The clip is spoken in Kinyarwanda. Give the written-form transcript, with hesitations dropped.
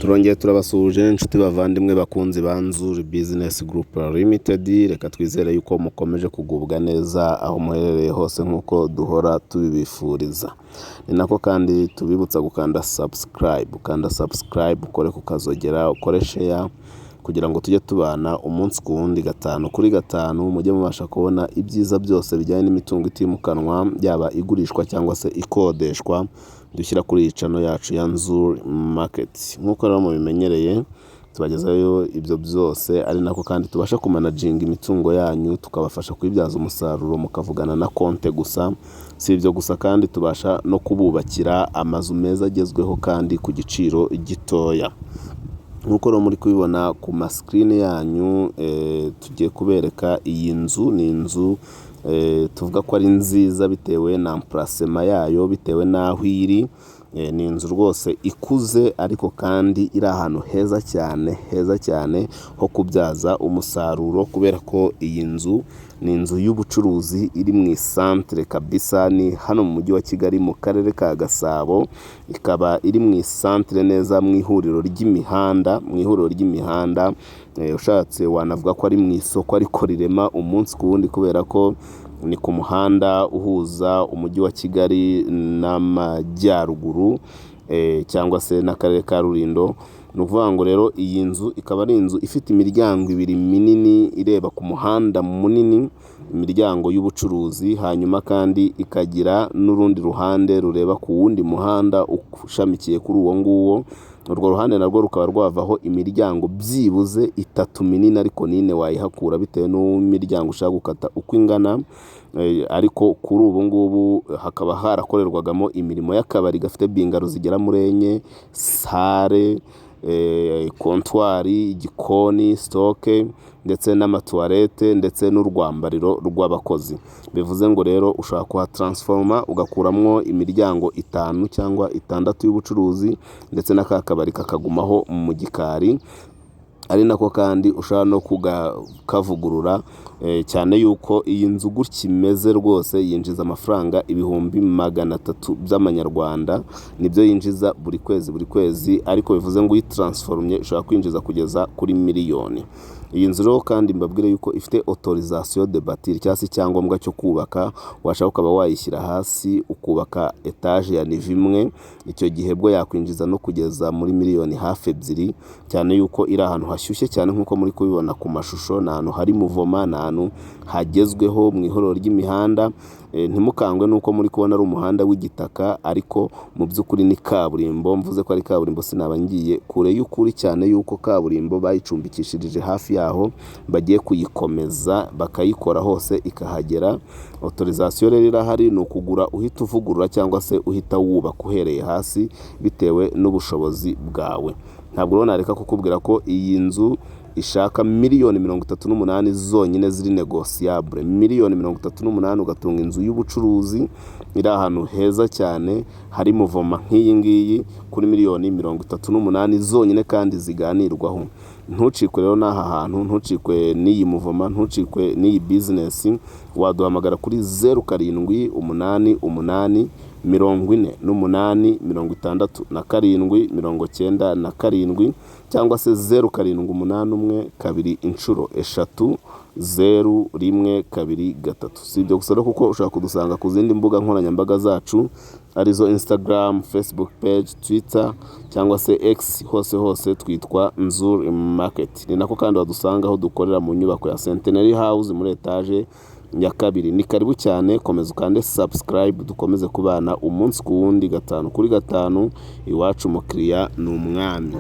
Turongeye turabasuhuje inshuti bavandimwe bakunzi ba Nzuri Business Group Limited. Reka twizere yuko mukomeje kugubwa neza aho muherereye hose nk'uko duhora tubibifuriza. Ni nako kandi tubibutsa gukanda subscribe, ukore kukazogera, ukore share kugira ngo tujye tubana umunsi ku wundi gatanu kuri gatanu, mujye mubasha kubona ibyiza byose bijyanye n'imitungo itimukanwa, yaba igurishwa cyangwa se ikodeshwa, dushyira kuri channel yacu ya Nzuri Market. Nk'uko rero mubimenyereye, tubagezayo ibyo byose, ari nako kandi tubasha kumanaginga imitungo yanyu, tukabafasha kwibyaza umusaruro, mukavugana na konte gusa. Si ibyo gusa kandi tubasha no kububakira amazu meza agezweho kandi ku giciro gitoya. Nk'uko rero muri kubibona ku screen yanyu, tugiye kubereka iyi nzu. Ni inzu tuvuga ko ari nziza bitewe na emplacement yayo, bitewe n'aho iri. Ni inzu rwose ikuze ariko kandi iri ahantu heza cyane ho kubyaza umusaruro, kubera ko iyi nzu ni inzu y'ubucuruzi iri mu centre kabisa. Ni hano mu mujyi wa Kigali mu karere ka Gasabo, ikaba iri mu centre neza mu ihuriro ry'imihanda. Ushatse wanavuga ko ari mu isoko ariko rirema umunsi ku wundi, kubera ko ni ku muhanda uhuza umujyi wa Kigali n'amajyaruguru cyangwa se n'akarere ka Rulindo. Ni ukuvuga ngo rero iyi nzu ikaba ari inzu ifite imiryango ibiri minini ireba ku muhanda munini, imiryango y'ubucuruzi, hanyuma kandi ikagira n'urundi ruhande rureba ku wundi muhanda ushamikiye kuri uwo nguwo. Urwo ruhande narwo rukaba rwavaho imiryango byibuze 3 minini, ariko nine wayihakura bitewe n'imiryango ushaka gukata uko ingana. Ariko kuri ubu ngubu hakaba harakorerwagamo imirimo y'akabari gafite bingaro zigera muri 4, sale, kontwari, igikoni, stoke ndetse n'amatoilette ndetse n'urwambariro rw'abakozi. Bivuze ngo rero ushaka kuha transforma ugakuramwo imiryango 5 cyangwa 6 y'ubucuruzi ndetse n'akakabari kakagumaho mu gikari. Ari nako kandi ushaka no kavugurura, cyane yuko iyi nzu gutya imeze rwose yinjiza amafaranga 300,000 by'amanyarwanda, nibyo yinjiza buri kwezi, ariko bivuze ngo uyitransformye ushaka kwinjiza kugeza kuri miliyoni. Iyi nzu rero kandi mbabwire yuko ifite autorisation de bâtir, cyangwa icyangombwa cyo kubaka. Washaka ukaba wayishyira hasi ukubaka etage ya nivo imwe, icyo gihe bwo yakwinjiza no kugeza muri miliyoni hafi 2, cyane yuko iri ahantu hashyushye cyane nk'uko muri kubibona ku mashusho. Ni ahantu hari muvoma, ni ahantu hagezweho mu ihuriro ry'imihanda. Ntimukangwe nuko muri kubona ari umuhanda w'igitaka, ariko mu by'ukuri ni kaburimbo. Mvuze ko ari kaburimbo sinaba ngiye kure y'ukuri, cyane yuko kaburimbo bayicumbikishirije hafi yaho, bagiye kuyikomeza bakayikora hose ikahagera. Autorisation rero irahari, ni ukugura uhita uvugurura cyangwa se uhita wubaka uhereye hasi bitewe n'ubushobozi bwawe. Ntabwo rero nareka kukubwira ko iyi nzu ishaka miliyoni 38 zonyine ziri negociable. Miliyoni 38 ugatunga inzu y'ubucuruzi iri ahantu heza cyane hari muvoma nk'iyi ngiyi kuri miliyoni 38 zonyine kandi ziganirwaho. Ntucikwe rero n'aha hantu, ntucikwe n'iyi muvoma, ntucikwe n'iyi business. Waduhamagara kuri 0788 48 67 cyangwa se 0781 2 inshuro 3 0123. Si ibyo gusa rero kuko ushaka kudusanga ku zindi mbuga nkoranyambaga zacu, arizo Instagram, Facebook page, Twitter cyangwa se X, hose twitwa Nzuri Market. Ni nako kandi wadusanga aho dukorera mu nyubako ya Centenary House muri etage ya 2. Ni karibu cyane, komeza ukande subscribe, dukomeze kubana umunsi ku wundi gatanu kuri gatanu. Iwacu mukiriya ni umwami.